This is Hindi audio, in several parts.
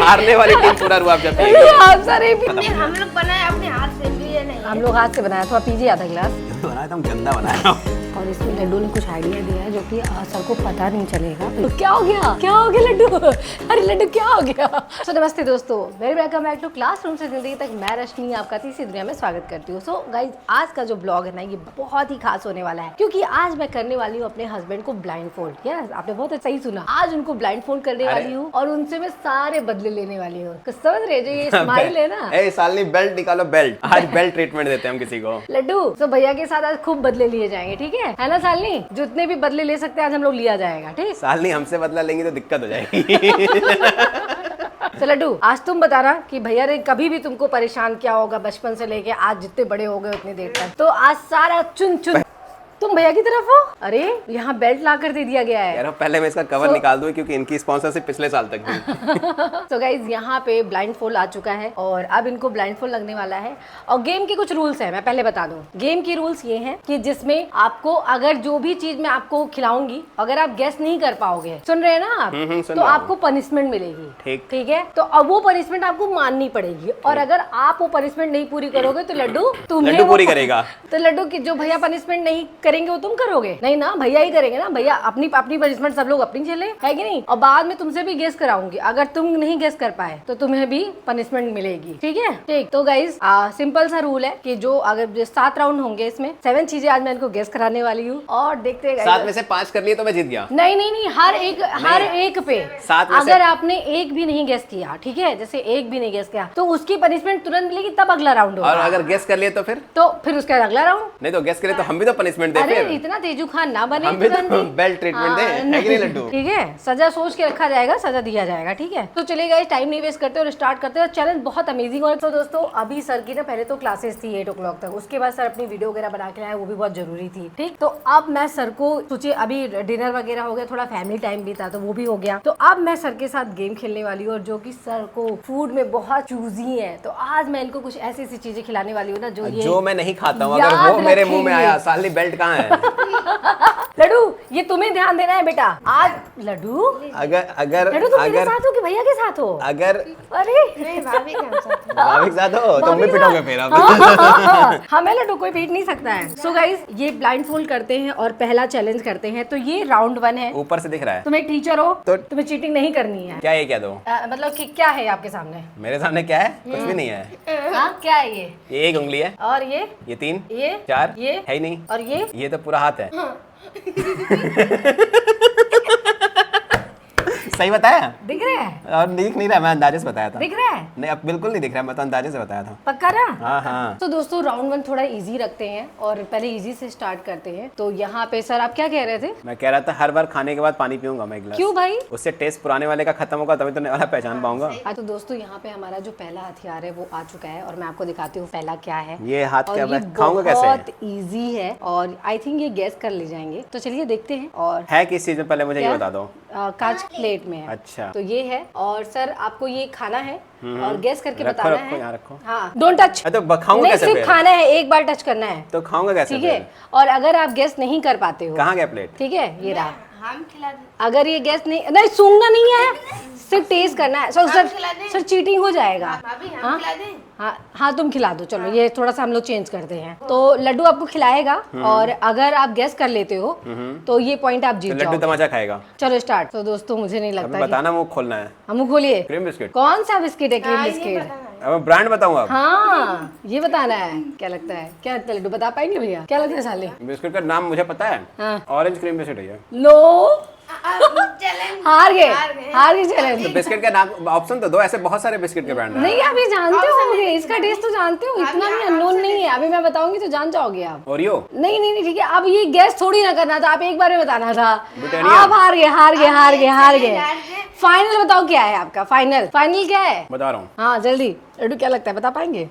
हारने वाली टीम पूरा रुआब जब आप सारे हम लोग बनाए अपने हाथ से, लिए नहीं। हम लोग हाथ से बनाया, थोड़ा पीजिए आधा गिलास। बनाया था, गंदा बनाया। और इसमें लड्डू ने कुछ आइडिया दिया है जो कि सर को पता नहीं चलेगा। तो क्या हो गया, क्या हो गया लड्डू? अरे लड्डू क्या हो गया? सो नमस्ते दोस्तों, very welcome back to classroom से जिंदगी तक। मैं रश्मि आपका तीसरी दुनिया में स्वागत करती हूँ। सो गाइज, आज का जो ब्लॉग है ना, ये बहुत ही खास होने वाला है, क्योंकि आज मैं करने वाली हूँ अपने हस्बैंड को ब्लाइंड फोल्ड। यस, आपने बहुत सही सुना, आज उनको ब्लाइंड फोल्ड करने वाली हूँ और उनसे मैं सारे बदले लेने वाली हूँ। समझ रहे जो ये स्माइल है ना? ए सालनी, बेल्ट निकालो, बेल्ट। आज बेल्ट ट्रीटमेंट देते हैं हम किसी को। लड्डू, तो भैया के साथ आज खूब बदले लिए जाएंगे, ठीक है ना सालनी? जितने भी बदले ले सकते हैं आज हम लोग लिया जाएगा, ठीक? सालनी हमसे बदला लेंगी तो दिक्कत हो जाएगी। तो लड्डू, आज तुम बताना कि भैया ने कभी भी तुमको परेशान किया होगा बचपन से लेके आज जितने बड़े हो गए उतनी देर तक। तो आज सारा चुन चुन तुम भैया की तरफ हो। अरे यहाँ बेल्ट ला कर दे दिया गया है यार, पहले मैं इसका कवर निकाल दूं क्योंकि इनकी स्पॉन्सरशिप पिछले साल तक थी। तो गाइज, यहाँ पे ब्लाइंड फोल्ड आ चुका है और अब इनको ब्लाइंड फोल्ड लगने वाला है। और गेम के कुछ रूल्स हैं, मैं पहले बता दूं। गेम के रूल्स ये हैं कि जिसमें आपको अगर जो भी चीज मैं आपको खिलाऊंगी, अगर आप गेस नहीं कर पाओगे, सुन रहे हैं ना आप, तो आपको पनिशमेंट मिलेगी। ठीक है, तो अब वो पनिशमेंट आपको माननी पड़ेगी और अगर आप वो पनिशमेंट नहीं पूरी करोगे तो लड्डू तुम्हें पूरी करेगा। तो लड्डू की जो भैया पनिशमेंट नहीं करेंगे वो तुम करोगे? नहीं ना, भैया ही करेंगे ना। भैया अपनी अपनी पनिशमेंट सब लोग अपनी झेले, है कि नहीं? और बाद में तुमसे भी गेस कराऊंगी, अगर तुम नहीं गेस कर पाए तो तुम्हें भी पनिशमेंट मिलेगी, ठीक है? ठीक, तो गाइज सिंपल सा रूल है कि जो अगर 7 राउंड होंगे, इसमें 7 चीजें आज मैं इनको गेस कराने वाली हूँ और देखते हैं। 7 में से 5 कर लिए तो मैं जीत गया। नहीं, हर एक पे 7 में अगर आपने एक भी नहीं गेस किया, ठीक है, जैसे एक भी नहीं गेस किया तो उसकी पनिशमेंट तुरंत मिलेगी, तब अगला राउंड होगा। और अगर गेस कर लिए तो फिर उसका अगला राउंड। नहीं तो गेस करे तो हम भी तो पनिशमेंट दे। अरे इतना तेजू खान ना बने, हम भी तो बेल्ट ट्रीटमेंट दे, है कि नहीं लड्डू? ठीक है, सजा सोच के रखा जाएगा, सजा दिया जाएगा, ठीक है? तो चलेगा, टाइम नहीं वेस्ट करते और स्टार्ट करते हैं। चैलेंज बहुत अमेजिंग। और तो दोस्तों, अभी सर की ना पहले तो क्लासेस थी 8 o'clock तक, उसके बाद सर अपनी वीडियो वगैरह बना के लाए, वो भी बहुत जरूरी थी, ठीक? तो अब मैं सर को सोचिए, अभी डिनर वगैरह हो गया, थोड़ा फैमिली टाइम भी था तो वो भी हो गया। तो अब मैं सर के साथ गेम खेलने वाली हूँ और जो कि सर को फूड में बहुत चूजी है, तो आज मैं इनको कुछ ऐसी ऐसी चीजें खिलाने वाली हूँ ना जो मैं नहीं खाता हूँ, अगर वो मेरे मुंह में आया। सालनी, बेल्ट कहाँ है? लड्डू, ये तुम्हें ध्यान देना है बेटा आज। लड्डू, अगर लड्डू तुम मेरे साथ हो कि भैया के साथ हो? अगर अरे नहीं, भाभी के साथ। भाभी के साथ हो तुम भी पिटोगे फिर। हमें लड्डू कोई पीट नहीं सकता है। सो गाइस, ये ब्लाइंड फोल्ड करते हैं और पहला चैलेंज करते हैं। तो ये राउंड 1 है। ऊपर से दिख रहा है। तुम एक टीचर हो तो तुम्हें चीटिंग नहीं करनी है। क्या ये क्या दो? मतलब कि क्या है आपके सामने? मेरे सामने क्या है? कुछ भी नहीं है। हाँ, क्या है ये? ये 1 उंगली है और ये 3, ये 4 ये है ही नहीं। और ये तो पूरा हाथ है। सही बताया? दिख रहा है? और दिख नहीं रहा, मैं अंदाजे से बताया था। दिख रहा है? नहीं, अब बिल्कुल नहीं दिख रहा, मैं तो अंदाजे से बताया था। पक्का ना? हाँ। तो दोस्तों, राउंड 1 थोड़ा इजी रखते हैं और पहले इजी से स्टार्ट करते हैं। तो यहाँ पे सर आप क्या कह रहे थे? मैं कह रहा था हर बार खाने के बाद पानी पीऊंगा मैं 1 गिलास। क्यों भाई? उससे टेस्ट पुराने वाले का खत्म होगा, तभी तो नया वाला पहचान पाऊंगा। तो दोस्तों, यहाँ पे हमारा जो पहला हथियार है वो आ चुका है और मैं आपको दिखाती हूँ पहला क्या है। ये हाथ और क्या, ये मैं खाऊंगा कैसे? बहुत इजी है और आई थिंक ये गैस कर ले जाएंगे। तो चलिए देखते हैं। और है किस चीज में, पहले मुझे ये बता दो। कांच प्लेट में है। अच्छा, तो ये है और सर आपको ये खाना है और गैस करके बताना है। यहाँ रखो। हाँ, डोंट टच। तो खाऊंगा कैसे? सिर्फ खाना है, एक बार टच करना है। तो खाऊंगा कैसे? ठीक है, और अगर आप गैस नहीं कर पाते हो, कहाँ गया प्लेट? ठीक है, ये रहा। हम खिला दे। अगर ये गैस नहीं सूंघना नहीं है, सिर्फ टेस्ट करना है। सर चीटिंग हो जाएगा। भाभी हम खिला दें? हाँ, तुम खिला दो। चलो, ये थोड़ा सा हम लोग चेंज करते हैं। तो लड्डू आपको खिलाएगा और अगर आप गैस कर लेते हो तो ये पॉइंट आप जीत लड्डू जाओगे। तमाचा खाएगा। चलो स्टार्ट। तो दोस्तों, मुझे नहीं लगता बताना, मुंह खोलना है। हम खोलिए। Cream biscuit. कौन सा बिस्किट है? Cream biscuit. अब ब्रांड बताऊंगा। हाँ, ये बताना है। क्या लगता है? क्या लगता है लड्डू, बता पाएंगे भैया? क्या लगता है साले? बिस्किट का नाम मुझे पता है। हाँ। ऑरेंज क्रीम बिस्किट है। लो, चैलेंज हार गए चैलेंज। तो बिस्किट का नाम ऑप्शन तो दो, ऐसे बहुत सारे बिस्किट के ब्रांड हैं। नहीं, आप ये जानते होंगे, इसका टेस्ट तो जानते हो, इतना भी अननोन नहीं है। अभी मैं बताऊंगी तो जान जाओगे आप। ओरियो? नहीं, ठीक है। अब ये गैस थोड़ी ना करना था, आप एक बार में बताना था। ब्रिटानिया? आप हार गए। फाइनल बताओ क्या है आपका? फाइनल क्या है? बता रहा हूँ। हाँ, जल्दी। लड्डू, क्या लगता है, बता पाएंगे?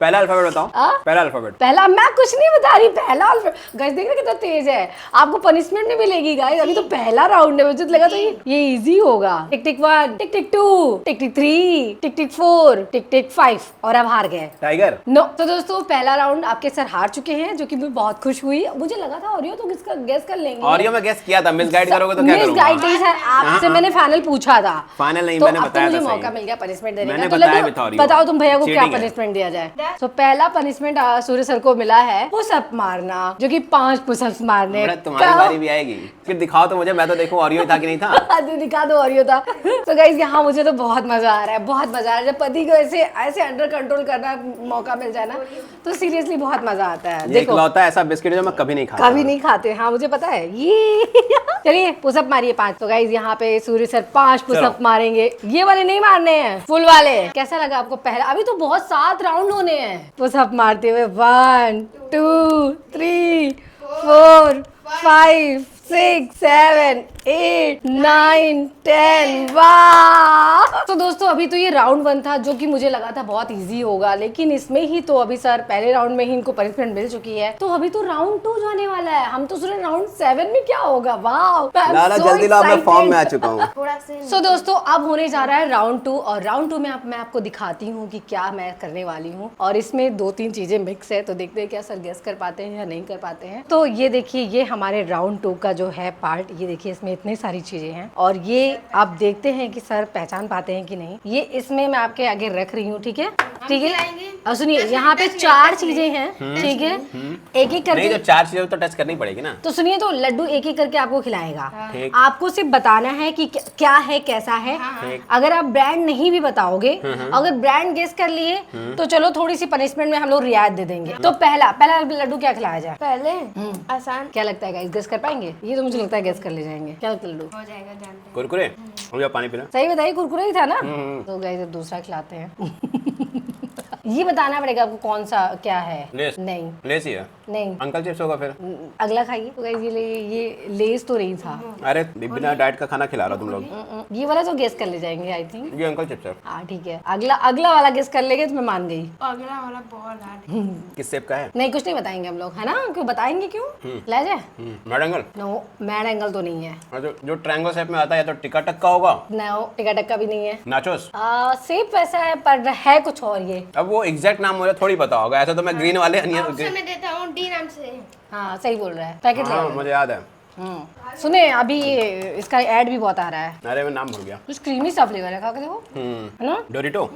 पहला अल्फाबेट बताओ। हाँ? पहला अल्फाबेट। पहला मैं कुछ नहीं बता रही, पहला गाइस देख रहे कितना तेज है। आपको पनिशमेंट नहीं मिलेगी गाइस, अभी तो पहला राउंड है। मुझे तो लगा था ये इजी होगा। टिक टिक 1, टिक टिक 2, टिक टिक 3, टिक टिक 4, टिक टिक 5 और अब हार गए टाइगर। नो। तो दोस्तों पहला राउंड आपके सर हार चुके हैं, जो कि मैं बहुत खुश हुई। मुझे लगा था ऑरियो तो किसका गेस कर लेंगे। ऑरियो में गेस किया था, मिस गाइड करोगे तो क्या मिस करूंगा? गाइड नहीं सर, आपसे मैंने फाइनल पूछा था। फाइनल नहीं, तो मैंने अब तो बताया मुझे था सही। मौका मिल गया पनिशमेंट देने मैंने का। तो बताया लड्डू, भी था ऑरियो। बताओ तुम भैया को क्या Cheating है। पनिशमेंट दिया जाए। तो पहला पनिशमेंट सूर्य सर को मिला है पुशअप मारना, जो कि 5 पुशअप्स मारने। बेटा, तुम्हारी बारी भी आएगी, फिर दिखाओ तो मुझे, मैं तो देखूं ऑरियो था कि नहीं था। दिखा दो ऑरियो था। तो गाइस यहाँ मुझे तो बहुत मजा आ रहा है, बहुत मजा आ रहा है। जब पति को ऐसे ऐसे अंडर कंट्रोल करना मौका मिल जाए ना, तो सीरियसली बहुत मजा आता है। ये देखो इकलौता ऐसा बिस्किट है जो मैं कभी नहीं खाता। कभी नहीं खाते। हाँ मुझे पता है ये। चलिए पुशअप मारिए 5। तो गाइस यहाँ पे सूर्य सर 5 पुशअप मारेंगे। ये वाले नहीं मारने हैं, फुल वाले। कैसा लगा आपको पहला? अभी तो बहुत 7 राउंड होने हैं पुशअप मारते हुए। 1 2 3 4 5 6 7 8 9 10। वाह! तो दोस्तों अभी तो ये राउंड 1 था, जो कि मुझे लगा था बहुत इजी होगा, लेकिन इसमें ही तो अभी सर पहले राउंड में ही इनको पनिशमेंट मिल चुकी है। तो अभी तो राउंड 2 जाने वाला है। हम तो सुन रहे राउंड 7 में क्या होगा। वाह! लाला जल्दी ला, मैं फॉर्म में आ चुका हूँ। थोड़ा से सो दोस्तों अब होने जा रहा है राउंड 2, और राउंड 2 में मैं आपको दिखाती हूँ कि क्या मैं करने वाली हूँ। और इसमें 2-3 चीजें मिक्स है, तो देखते हैं क्या सर गेस कर पाते हैं या नहीं कर पाते हैं। तो ये देखिए, ये हमारे राउंड 2 का जो है पार्ट, ये देखिए इसमें इतनी सारी चीजें हैं, और ये आप देखते हैं कि सर पहचान पाते हैं कि नहीं। ये इसमें मैं आपके आगे रख रही हूँ, ठीक है? ठीक है। और सुनिए यहाँ पे 4 चीजें हैं, ठीक है? एक एक नहीं, करके। जो 4 चीजें तो टच करनी पड़ेगी ना। तो सुनिए, तो लड्डू एक एक करके आपको खिलाएगा। ठीक। आपको सिर्फ बताना है कि क्या है, कैसा है। अगर आप ब्रांड नहीं भी बताओगे, अगर ब्रांड गेस कर लिए, तो चलो थोड़ी सी पनिशमेंट में हम लोग रियायत दे देंगे। तो पहला लड्डू क्या खिलाया जाए? पहले आसान क्या लगता है गाइस, गेस कर पाएंगे? ये तो मुझे लगता है गेस कर ले जाएंगे। क्या लगता है लड्डू? हो जाएगा, जानते हैं। कुरकुरे, हो पानी पीना। सही बताइए, कुरकुरे ही था ना? तो गाइस दूसरा खिलाते हैं। ये बताना पड़ेगा आपको कौन सा क्या है। लेस। नहीं लेस ही है। नहीं, अंकल चिप्स होगा फिर। अगला खाइए। तो गाइस ये लेस तो नहीं था। अरे बिना डाइट का खाना खिला रहा तुम लोग। ये वाला तो गेस कर ले जाएंगे आई थिंक। ये अंकल चिप्स है। हाँ ठीक है, अगला वाला गेस कर लेंगे तो मैं मान गई। अगला वाला बहुत हार्ड है। किस शेप का है? नहीं कुछ नहीं बताएंगे हम लोग, है ना? क्यों बताएंगे, क्यों ले जाए? Mad angle. No, mad angle तो नहीं है। जो ट्रायंगल शेप में आता है, या तो टिका टक्का होगा। नो, टिका टक्का भी नहीं है। नाचोस। शेप वैसा है पर है कुछ और ये। अब वो एग्जैक्ट नाम मुझे थोड़ी पता होगा, ऐसा तो मैं ग्रीन वाले ऑप्शन में देता हूँ, डी नाम से। हाँ सही बोल रहा है, पैकेट ले हाँ, आओ। मुझे याद है। सुने अभी इसका ऐड भी बहुत आ रहा है। अरे मैं नाम भूल गया। कुछ क्रीमी सा फ्लेवर है, खा के देखो, है ना? डोरिटो।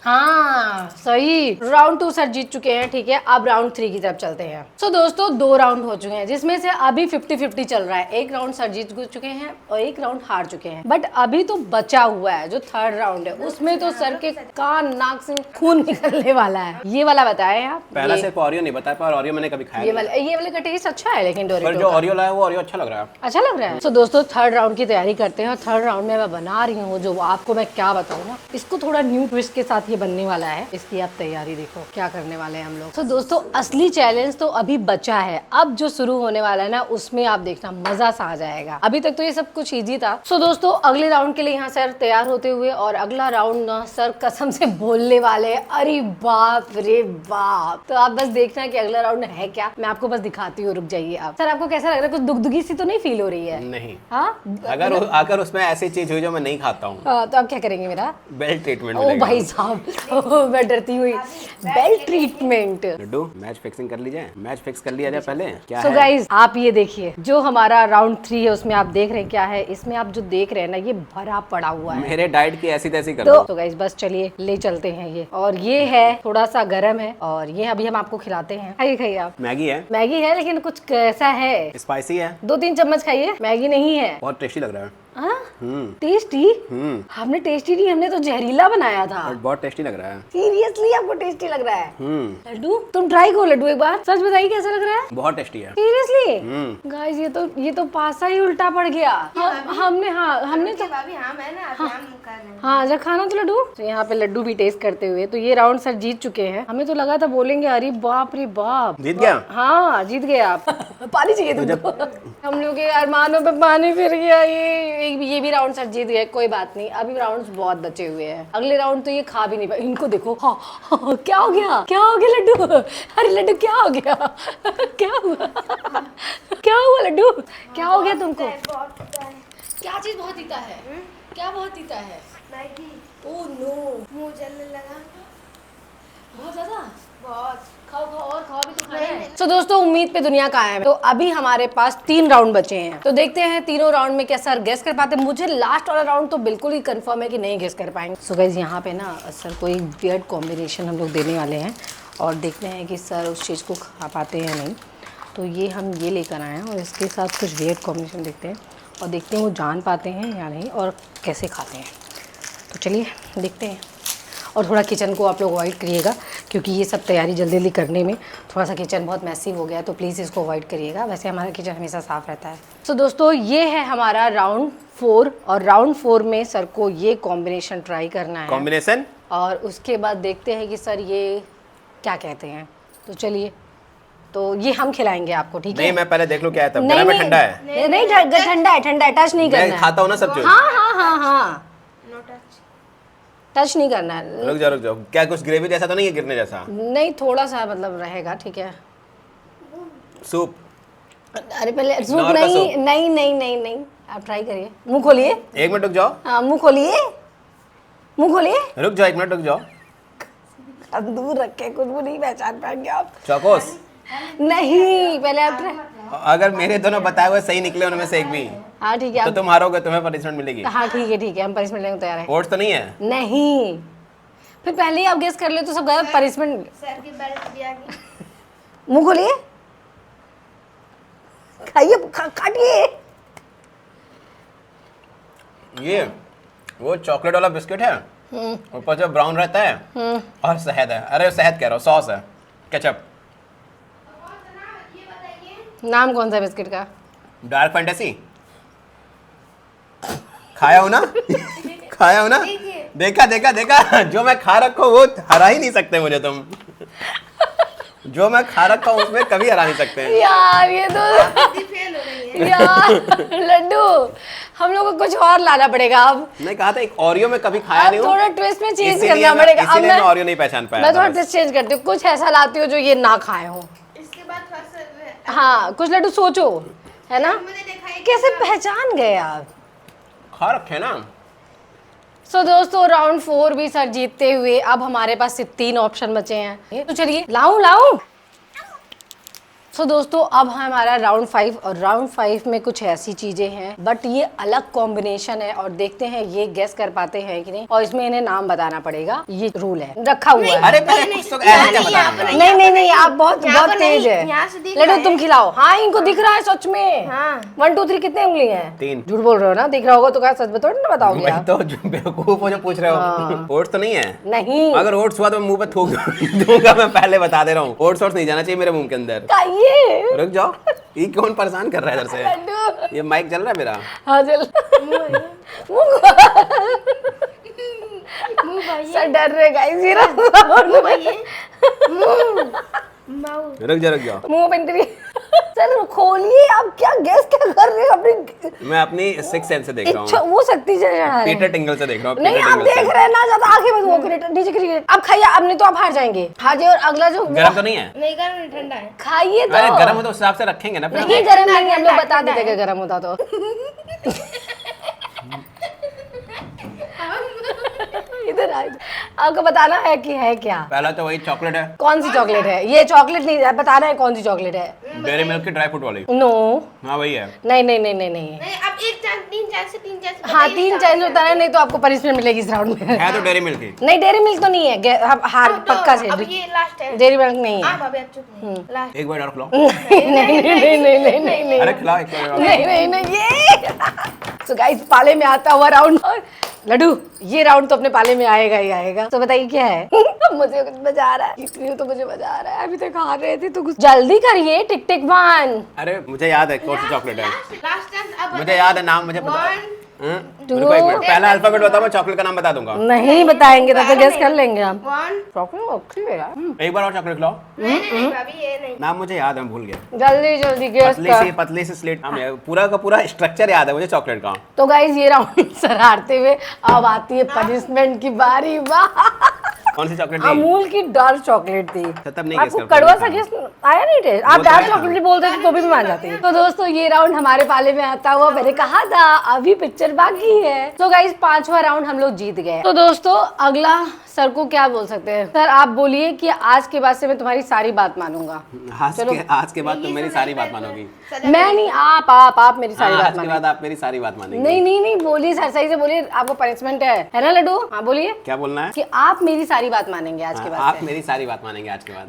हाँ सही। राउंड 2 सर जीत चुके हैं, ठीक है? अब राउंड 3 की तरफ चलते हैं। सो दोस्तों 2 राउंड हो चुके हैं, जिसमें से अभी 50-50 चल रहा है। एक राउंड सर जीत चुके हैं और एक राउंड हार चुके हैं। बट अभी तो बचा हुआ है जो 3rd राउंड है, उसमें तो सर के कान नाक से खून निकलने वाला है। ये वाला बताए आप। पहला सिर्फ ऑरियो नहीं बताया, पर ऑरियो मैंने कभी खाया ये नहीं। वाले का टेस्ट अच्छा है, लेकिन पर डोरिटो जो का ऑरियो लाया वो ऑरियो अच्छा लग रहा है। अच्छा लग रहा है। तो दोस्तों 3rd राउंड की तैयारी करते हैं, और 3rd राउंड में मैं बना रही हूँ जो आपको मैं क्या बताऊँ ना, इसको थोड़ा न्यू ट्विस्ट के साथ ये बनने वाला है। इसकी आप तैयारी देखो क्या करने वाले हैं हम लोग। तो दोस्तों असली चैलेंज तो अभी बचा है, अब जो शुरू होने वाला है ना, उसमें आप देखना मजा सा आ जाएगा। अभी तक तो ये सब कुछ इजी था। सो दोस्तों अगले राउंड के लिए यहाँ सर तैयार होते हुए, और अगला राउंड ना सर कसम से बोलने वाले हैं, अरे बाप रे बाप। तो आप बस देखना कि अगला राउंड है क्या, मैं आपको बस दिखाती हूँ, रुक जाइए आप। सर आपको कैसा लग रहा है? कुछ दुगदुगी सी तो नहीं फील हो रही है? नहीं। हाँ अगर उसमें ऐसी चीज हुई जो मैं नहीं खाता हूँ, तो आप क्या करेंगे मेरा? बेल्ट ट्रीटमेंट ओ मिलेगा। भाई साहब, मैं डरती हुई। Belt treatment. Laddoo match fixing कर लीजिए, मैच फिक्स कर लिया जाए पहले। क्या सो है? गाइज आप ये देखिए, जो हमारा राउंड 3 है उसमें आप देख रहे हैं क्या है। इसमें आप जो देख रहे हैं ना, ये भरा पड़ा हुआ है। मेरे डाइट की ऐसी तैसी कर दो। तो गाइज बस चलिए ले चलते हैं ये। और ये है थोड़ा सा गर्म है, और ये अभी हम आपको खिलाते हैं। खाइए आप। मैगी है। मैगी है, लेकिन कुछ कैसा है? स्पाइसी है। 2-3 चम्मच खाइए। मैगी नहीं है। बहुत टेस्टी लग रहा है। टेस्टी? हमने टेस्टी नहीं, हमने तो जहरीला बनाया था। और बहुत टेस्टी लग रहा है। सीरियसली आपको टेस्टी लग रहा है? लड्डू तुम ट्राई करो, लड्डू एक बार सच बताइए कैसा लग रहा है? बहुत टेस्टी है। सीरियसली गाइस, ये तो पासा ही उल्टा पड़ गया। हमने तो भाभी हाँ मैं ना अभी हम कर रहे हैं। हाँ जरा खाना तो लड्डू। तो यहाँ पे लड्डू भी टेस्ट करते हुए, तो ये राउंड सर जीत चुके हैं। हमें तो लगा था बोलेंगे अरे बाप रे बाप, जीत गया। हाँ जीत गए आप। पानी चाहिए तुमको? हम लोग के अरमानों पे पानी फिर गया। ये ये भी राउंड सर जीत गए, कोई बात नहीं, अभी राउंड्स बहुत बचे हुए हैं। अगले राउंड तो ये खा भी नहीं पाए। इनको देखो, हाँ, हाँ, क्या हो गया, क्या हो गया लड्डू? अरे लड्डू क्या हो गया? क्या हुआ? क्या हुआ लड्डू? क्या हो गया तुमको? बहुत पीता है। क्या चीज बहुत पीता है? क्या बहुत पीता है? मैगी। ओह नो, मुंह जलने लगा। बहुत ज्यादा। बहुत। खाओ खाओ और खाओ भी तो खाना है। तो दोस्तों उम्मीद पे दुनिया कायम है। तो अभी हमारे पास 3 राउंड बचे हैं, तो देखते हैं तीनों राउंड में क्या सर गेस कर पाते हैं। मुझे लास्ट वाला राउंड तो बिल्कुल ही कंफर्म है कि नहीं गेस कर पाएंगे। सो गाइस यहाँ पे ना सर को एक वियर्ड कॉम्बिनेशन हम लोग देने वाले हैं और देखते हैं कि सर उस चीज़ को खा पाते हैं या नहीं। तो ये हम ये लेकर आए हैं और इसके साथ कुछ वियर्ड कॉम्बिनेशन देखते हैं और देखते हैं वो जान पाते हैं या नहीं और कैसे खाते हैं। तो चलिए देखते हैं। और थोड़ा किचन को आप लोग अवॉइड करिएगा क्योंकि ये सब तैयारी जल्दी जल्दी करने में थोड़ा सा किचन बहुत मैसिव हो गया है, तो प्लीज़ इसको अवॉइड करिएगा। वैसे हमारा किचन हमेशा साफ़ रहता है। तो दोस्तों ये है हमारा राउंड 4 और राउंड 4 में सर को ये कॉम्बिनेशन ट्राई करना है। कॉम्बिनेशन? और उसके बाद देखते हैं कि सर ये क्या कहते हैं। तो चलिए, तो ये हम खिलाएंगे आपको, ठीक है? नहीं, मैं पहले देख लूं क्या है तब। नहीं गरम है नहीं ठंडा है? नहीं ठंडा है, ठंडा है, टच नहीं करना मैं है। खाता हूं ना सब चीज। हाँ हाँ हाँ हाँ, नो टच। टच नहीं करना है। रुक जाओ। क्या कुछ ग्रेवी जैसा तो नहीं है गिरने जैसा? नहीं, थोड़ा सा मतलब रहेगा, ठीक है? सूप? अरे पहले सूप नॉर का नहीं, सूप। नहीं नहीं नहीं नहीं, आप ट्राई करिए। मुंह खोलिए। 1 मिनट रुक जाओ। हाँ मुंह खोलिए, मुंह खोलिए। रुक जाओ 1 मिनट रुक जाओ। अब दूर रख के कुछ भी नहीं पहचान पाएंगे आप। चौकोस? नहीं, पहले आप ट्राई। अगर मेरे दोनों बताए हुए सही निकले उनमें से एक भी हाँ ठीक है तो आप। तुम हारोगे, तुम्हें पनिशमेंट मिलेगी। हाँ ठीक है, हम पनिशमेंट लेने को तैयार है। ओट्स तो नहीं है? नहीं, फिर पहले ही आप गेस कर ले तो सब गलत पनिशमेंट। सर की बेल्ट भी आ गई। मुंह खोलिए, खाइए, काटिए। ये वो चॉकलेट वाला बिस्किट है, ऊपर जो ब्राउन रहता है और शहद है। अरे शहद कह रहा हूँ, सॉस है, केचप। नाम कौन सा बिस्किट का? Dark fantasy. खाया हो ना? खाया हो ना? देखा जो मैं खा रखा हूँ वो हरा ही नहीं सकते मुझे तुम। जो मैं खा रखा हूँ उसमें कभी हरा नहीं सकते। यार ये तो फेल हो रही है। यार लड्डू, हम लोग को कुछ और लाना पड़ेगा अब। नहीं कहा था एक ओरियो में कभी खाया अब नहीं हूँ, थोड़ा ट्विस्ट में चेंज इसीलिए करना मैं- पड़ेगा। अब इसीलिए मैं ओरियो नहीं पहचान पाया मैं था थोड़ा बस। ट्विस्ट चेंज करती हूँ, कुछ ऐसा लाती हूँ जो ये ना खाए हो। इसके बाद थोड़ा सा हाँ कुछ लड्डू सोचो, है ना? मैंने देखा है कैसे पहचान गए आप? खा रखे ना। सो दोस्तों राउंड 4 भी सर जीतते हुए अब हमारे पास सिर्फ 3 ऑप्शन बचे हैं। तो चलिए लाऊं। सो दोस्तों अब हमारा राउंड 5 और राउंड 5 में कुछ ऐसी चीजें हैं बट ये अलग कॉम्बिनेशन है और देखते हैं ये गेस कर पाते हैं कि नहीं। और इसमें इन्हें नाम बताना पड़ेगा, ये रूल है, रखा हुआ है। अरे पहले कुछ तो ऐसे क्या बताना? नहीं आप बहुत यहाँ पर तेज नहीं, यहाँ से है। दिख रहा लड्डू है। तुम खिलाओ। हाँ इनको दिख रहा है सच में। हाँ। 1 2 3 कितने उंगली हैं? 3। झूठ बोल रहे हो ना? दिख रहा होगा तो क्या सच बताओ ना, बताओगे वही आप? तो जो बेवकूफ हो जो पूछ रहे हो। ओट्स तो नहीं है? नहीं अगर ओट्स हुआ तो मैं मुंह पे थूक दूंगा, मैं पहले बता दे रहा हूँ। ओट्स नहीं जाना चाहिए मेरे मुंह के अंदर। खाइए रुक जाओ, ये कौन परेशान कर रहा है इधर से? लड्डू। ये माइक चल रहा है मेरा? हाँ चल। मुंह भाई सर डर रहे गाइस ये माउथ। रुक जाओ। मुंह पेन करिए। चलो खोलिए, आप क्या गेस क्या कर रहे हो अपनी मैं अपनी सिक्स सेंस से देख रहा इच्छा? हूँ। वो शक्ति से चढ़ा रहे पीटर टिंगल से देख रहा हूँ। नहीं पीटर आप टिंगल देख से। रहे हैं ना, ज्यादा आंखें मत वो क्रिएटर नीचे क्रिएटर। अब खाइए, अब नहीं तो आप हार जाएंगे। खाइए और अगला जो गरम तो नहीं है? नहीं गर्म नहीं ठंडा है। खाइए अरे तो। गरम हो तो उस हिसाब से रखेंगे ना। नहीं गरम नहीं, हम लोग बता देते कि गरम होता तो। इधर आ जाओ। आपको बताना है कि है क्या? पहला तो वही चॉकलेट है। कौन सी चॉकलेट है? ये चॉकलेट नहीं है, बताना है कौन सी चॉकलेट है। डेयरी मिल्क की ड्राई फ्रूट वाली। नो हाँ वही है। नहीं। नहीं अब एक चांस तीन चांस हाँ 3 चांस होता है, नहीं तो आपको पनिशमेंट मिलेगी इस राउंड में। है तो डेयरी मिल्क ही। नहीं डेयरी मिल्क तो नहीं है, हार पक्का से। अब ये लास्ट है। डेयरी मिल्क नहीं है। हाँ भाभी अब चुप नहीं लास्ट। एक बार और खिलाओ। नहीं अरे खिलाओ एक बार और। नहीं ये। सो गाइस पाले में आता हुआ राउंड। लड्डू ये राउंड तो अपने पाले में आएगा ही आएगा। तो बताइए क्या है? मुझे कुछ मजा आ रहा है, इतनी तो मुझे मजा आ रहा है। अभी तक हार रहे थे तो कुछ जल्दी करिए। टिक टिक 1। अरे मुझे याद है कौन सी चॉकलेट है। लास्ट चांस अब मुझे याद है नाम, मुझे पता है। 1 रुको एक मिनट, पहला अल्फाबेट बताओ, मैं चॉकलेट का नाम बता दूंगा। नहीं बताएंगे तब तो गेस कर लेंगे हम। 1 चॉकलेट अच्छी है यार। एक बार और चॉकलेट लाओ। नहीं भाभी ये नहीं। नाम मुझे याद है, मैं भूल गया। जल्दी जल्दी गेस कर। पतली सी स्लेट, पूरा का पूरा स्ट्रक्चर याद है मुझे चॉकलेट का। तो गाइस ये राउंड सर हारते हुए अब आती है पनिशमेंट की बारी। वाह, कौन सी चॉकलेट थी? अमूल की डार्क चॉकलेट थी। तब नहीं गेस आपको कर पाए। कड़वा सा गेस आया नहीं टेस्ट? आप वो तो डार्क आया। चॉकलेट बोलते थे तो भी मैं मान जाती। तो दोस्तों ये राउंड हमारे पाले में आता हुआ मैंने कहा था, अभी पिक्चर बाकी है। तो गाइस 5वां राउंड हम लोग जीत गए। तो दोस्तों अगला सर को क्या बोल सकते हैं? सर आप बोलिए कि आज के बाद से मैं तुम्हारी सारी बात मानूंगा। आज के बाद तुम मेरी सारी बात मानोगी। मैं नहीं, आप मेरी सारी बात आज के मानोगे। बाद आप मेरी सारी बात मानेंगे। नहीं बोलिए सर, सही से बोलिए, आपको पनिशमेंट है ना लड्डू? हाँ बोलिए क्या बोलना है? कि आप मेरी सारी बात मानेंगे आज के बाद आप से। मेरी सारी बात मानेंगे आज के बाद।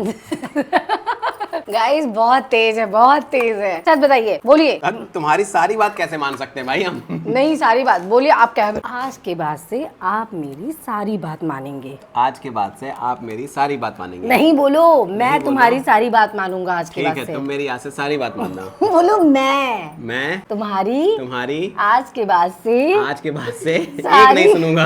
गाइस बहुत तेज है, सच बताइए, बोलिए। अब तुम्हारी सारी बात कैसे मान सकते हैं भाई हम? नहीं सारी बात बोलिए, आप क्या? आज के बाद से आप मेरी सारी बात मानेंगे। आज के बाद से आप मेरी सारी बात मानेंगे। नहीं बोलो, मैं तुम्हारी सारी बात मानूंगा आज के ठीक बाद है, से। तुम मेरी आज से सारी बात मानना। बोलो मैं तुम्हारी आज के बाद से एक नहीं सुनूंगा।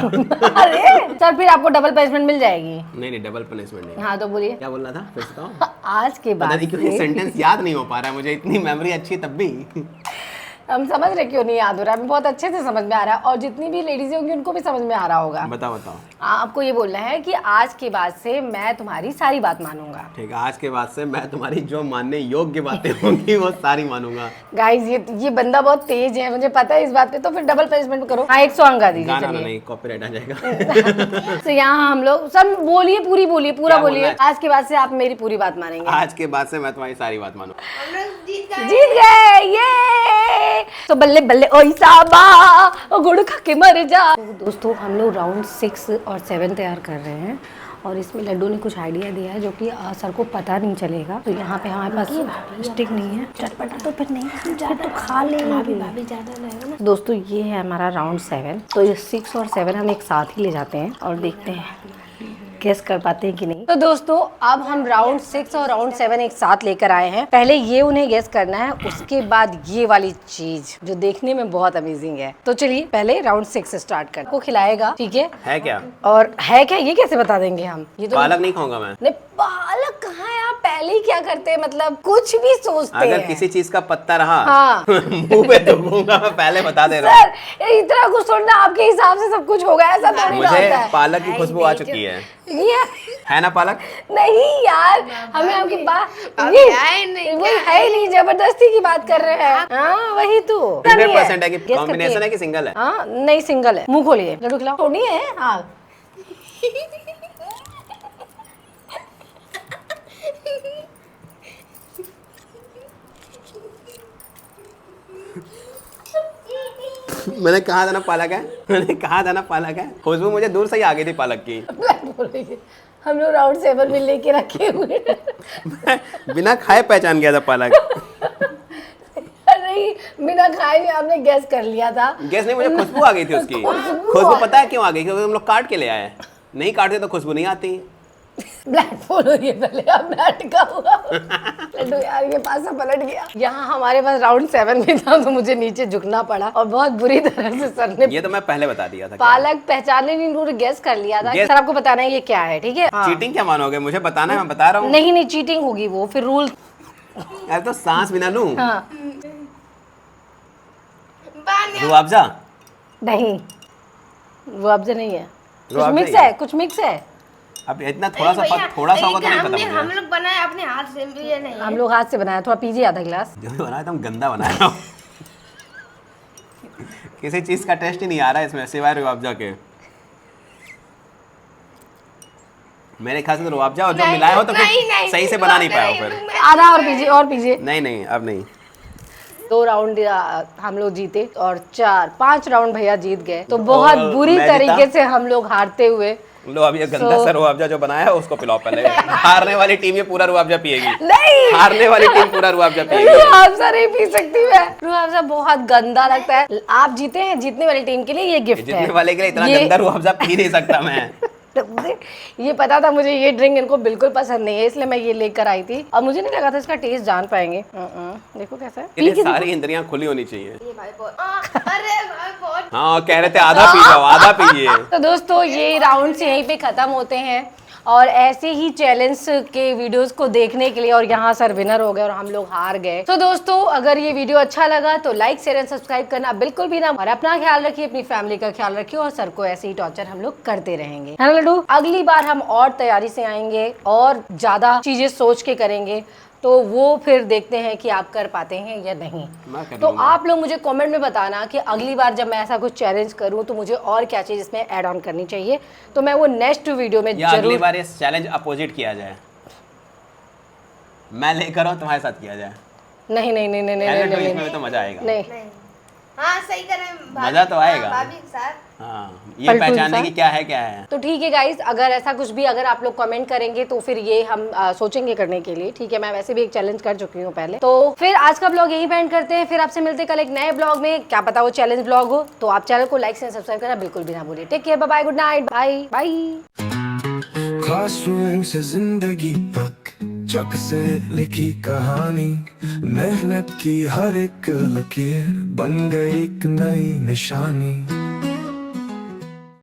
अरे सर फिर आपको डबल पनिशमेंट मिल जाएगी। नहीं डबल पनिशमेंट नहीं। हाँ तो बोलिए क्या बोलना था फिर से बताओ। आज के पता बाद नहीं क्यों ये सेंटेंस याद नहीं हो पा रहा है मुझे, इतनी मेमोरी अच्छी तब भी। हम समझ रहे क्यों नहीं याद हो रहा है, बहुत अच्छे से समझ में आ रहा है और जितनी भी लेडीज होंगी उनको भी समझ में आ रहा होगा। बताओ आपको ये बोलना है कि आज के बाद से मैं तुम्हारी सारी बात मानूंगा। ठीक है, आज के बाद से मैं तुम्हारी जो मानने योग्य बातें होंगी वो सारी मानूंगा। गाइस ये बंदा बहुत तेज है, मुझे पता है इस बात पे। तो फिर डबल पनिशमेंट करो। हाँ 100 अंक गा दीजिए। गाना नहीं, कॉपीराइट आ जाएगा। तो यहाँ हम लोग सब बोलिए, पूरा क्या बोलिए। बोलना है? आज के बाद से आप मेरी पूरी बात मानेंगे। आज के बाद से मैं तुम्हारी सारी बात मानूंगा। हम लोग जीत गए। जीत गए ये। तो बल्ले बल्ले ओई साबा गुड़ खा के मर जा। तो दोस्तों हम लोग राउंड 6 और 7 तैयार कर रहे हैं और इसमें लड्डू ने कुछ आइडिया दिया है जो कि सर को पता नहीं चलेगा। तो यहाँ पे हमारे पास स्टिक नहीं है, चटपटा तो फिर नहीं, फिर तो खा लेंगे। दोस्तों ये है हमारा राउंड 7। तो ये 6 और 7 हम एक साथ ही ले जाते हैं और देखते हैं गेस कर पाते हैं कि नहीं। तो दोस्तों अब हम राउंड 6 और राउंड 7 एक साथ लेकर आए हैं। पहले ये उन्हें गेस करना है, उसके बाद ये वाली चीज जो देखने में बहुत अमेजिंग है। तो चलिए पहले राउंड 6 स्टार्ट कर। को खिलाएगा, ठीक है क्या? और है क्या ये कैसे बता देंगे हम? ये तो पालक नहीं खाऊंगा मैं। नहीं पालक कहाँ है? आप पहले ही क्या करते हैं, मतलब कुछ भी सोचते हैं। अगर किसी चीज का पत्ता रहा हाँ। मुंह पे दूंगा, मैं पहले बता दे रहा हूँ। सर इतना कुछ थोड़ा आपके हिसाब से सब कुछ होगा, ऐसा थोड़ी ना होता मुझे है। पालक की खुशबू आ चुकी है। ये है ना पालक? नहीं यार, हमें आपकी बात अभी है नहीं, वो है ही नहीं, जबरदस्ती की बात कर रहे हैं। हाँ वही तो 100% है कि Guess कॉम्बिनेशन करके। है कि सिंगल है? हाँ नहीं सिंगल है। मुंह खोलिए, लड्डू खिलाओ। थोड़ी है। हाँ मैंने कहा था ना पालक है, मैंने कहा था ना पालक है। खुशबू मुझे दूर से ही आ गई थी पालक की। हम लोग राउंड 7 में लेके रखे हुए हैं। मैं बिना खाए पहचान गया था पालक। नहीं बिना खाए भी आपने गैस कर लिया था। गैस नहीं, मुझे खुशबू आ गई थी उसकी। खुशबू पता है क्यों आ गई? क्योंकि हम लोग काट के ले आए। नहीं काटते तो खुशबू नहीं आती। ब्लैक फोन हो गया, पहले आप बैठ का हुआ। लड्डू यार ये पासा पलट गया। यहाँ हमारे पास राउंड 7 में था तो मुझे नीचे झुकना पड़ा और बहुत बुरी तरह से सर ने ये तो मैं पहले बता दिया था। पालक पहचानने नहीं, उन्होंने गैस कर लिया था। सर आपको बताना है ये क्या है, ठीक है? चीटिंग क्या मानोगे? मुझे बताना है, मैं बता रहा हूँ। नहीं चीटिंग होगी वो, फिर रूल। यार तो सांस बिना लूं। हाँ रुआवजा नहीं, रुआवजा नहीं है, कुछ रुआवजा मिक्स ही है। है, कुछ मिक्स है। अब इतना थोड़ा सा होगा तो नहीं पता हम मुझे। लोग बनाए अपने हाथ से, ये नहीं हम लोग हाथ से बनाया, थोड़ा पीजिए आधा गिलास। जो भी बनाया था हम गंदा बनाया। किसी चीज का टेस्ट ही नहीं आ रहा है इसमें सिवाय रुआवजा के। मेरे ख्याल से तो रुआवजा और जो मिलाया हो तो फिर सही से बना नहीं पाया हो फिर। आधा और पीजिए, और पीजिए। नहीं अब नहीं। 2 राउंड हम लोग जीते और 5 राउंड भैया जीत गए। तो बहुत बुरी मैं तरीके से हम लोग हारते हुए। लो अब ये गंदा सा रुआवजा जो बनाया है उसको पिलाओ पहले। हारने वाली टीम ये पूरा रुआवजा पिएगी। नहीं हारने वाली टीम पूरा रुआवजा पिएगी। रुआवजा नहीं पी सकती मैं, रुआवजा बहुत गंदा लगता है। आप जीते हैं, जीतने वाली टीम के लिए ये गिफ्ट है। जीतने वाले के लिए इतना ये- गंदा रुआवजा पी नहीं सकता मैं। तो मुझे ये पता था मुझे ये ड्रिंक इनको बिल्कुल पसंद नहीं है, इसलिए मैं ये लेकर आई थी। अब मुझे नहीं लगा था इसका टेस्ट जान पाएंगे। देखो कैसा है। के लिए सारी इंद्रियां खुली होनी चाहिए। ये भाई बहुत अरे भाई बहुत हाँ कह रहे थे आधा पी जाओ, आधा पीजिए। तो दोस्तों ये राउंड यहीं पे खत्म होते हैं और ऐसे ही चैलेंज के वीडियोस को देखने के लिए, और यहाँ सर विनर हो गए और हम लोग हार गए। तो दोस्तों अगर ये वीडियो अच्छा लगा तो लाइक शेयर एंड सब्सक्राइब करना बिल्कुल भी ना, और अपना ख्याल रखिए, अपनी फैमिली का ख्याल रखिए, और सर को ऐसे ही टॉर्चर हम लोग करते रहेंगे, है ना लड्डू। अगली बार हम और तैयारी से आएंगे और ज्यादा चीजें सोच के करेंगे, तो वो फिर देखते हैं कि आप कर पाते हैं या नहीं। तो आप लोग मुझे कमेंट में बताना कि अगली बार जब मैं ऐसा कुछ चैलेंज करूं तो मुझे और क्या चीज इसमें ऐड ऑन करनी चाहिए, तो मैं वो नेक्स्ट वीडियो में या जरूर। अगली बार इस चैलेंज अपोजिट किया जाए, मैं लेकर आऊं तुम्हारे साथ किया जाए। नहीं नहीं नहीं नहीं नहीं चैलेंज नहीं इसमें तो मजा आएगा। नहीं नहीं हाँ सही करें मजा तो आएगा। भाभी के साथ। हाँ ये पलटू पहचानने सा। की क्या है क्या है। तो ठीक है गाइस, अगर ऐसा कुछ भी अगर आप लोग कमेंट करेंगे तो फिर ये हम सोचेंगे करने के लिए, ठीक है। मैं वैसे भी एक चैलेंज कर चुकी हूँ पहले। तो फिर आज का ब्लॉग यहीं पे एंड करते हैं, फिर आपसे मिलते हैं कल एक नए ब्लॉग में, क्या पता वो चैलेंज ब्लॉग हो। तो आप चैनल को लाइक एंड सब्सक्राइब करना बिल्कुल भी ना भूलिए। Take care, bye bye, good night, bye bye. Classroom से जिंदगी तक चक से लिखी कहानी, मेहनत की हर एक लकीर बन गई एक नई निशानी।